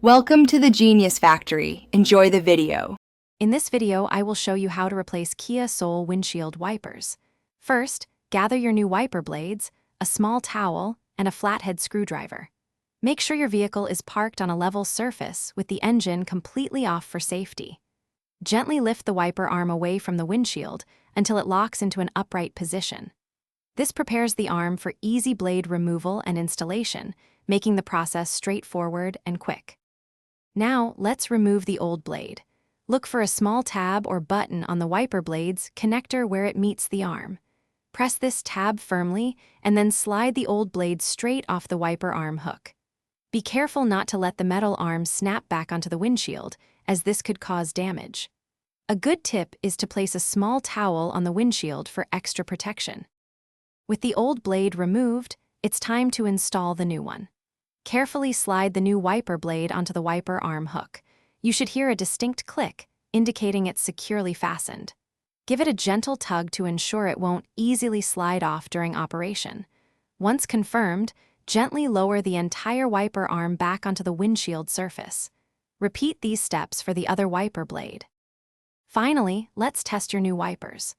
Welcome to the Genius Factory. Enjoy the video. In this video, I will show you how to replace Kia Soul windshield wipers. First, gather your new wiper blades, a small towel, and a flathead screwdriver. Make sure your vehicle is parked on a level surface with the engine completely off for safety. Gently lift the wiper arm away from the windshield until it locks into an upright position. This prepares the arm for easy blade removal and installation, making the process straightforward and quick. Now, let's remove the old blade. Look for a small tab or button on the wiper blade's connector where it meets the arm. Press this tab firmly and then slide the old blade straight off the wiper arm hook. Be careful not to let the metal arm snap back onto the windshield, as this could cause damage. A good tip is to place a small towel on the windshield for extra protection. With the old blade removed, it's time to install the new one. Carefully slide the new wiper blade onto the wiper arm hook. You should hear a distinct click, indicating it's securely fastened. Give it a gentle tug to ensure it won't easily slide off during operation. Once confirmed, gently lower the entire wiper arm back onto the windshield surface. Repeat these steps for the other wiper blade. Finally, let's test your new wipers.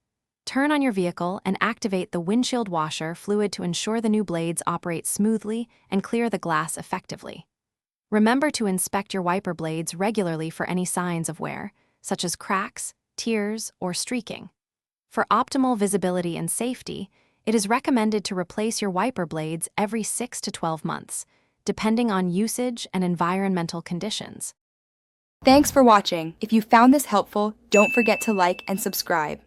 Turn on your vehicle and activate the windshield washer fluid to ensure the new blades operate smoothly and clear the glass effectively. Remember to inspect your wiper blades regularly for any signs of wear, such as cracks, tears, or streaking. For optimal visibility and safety, it is recommended to replace your wiper blades every 6 to 12 months, depending on usage and environmental conditions. Thanks for watching. If you found this helpful, don't forget to like and subscribe.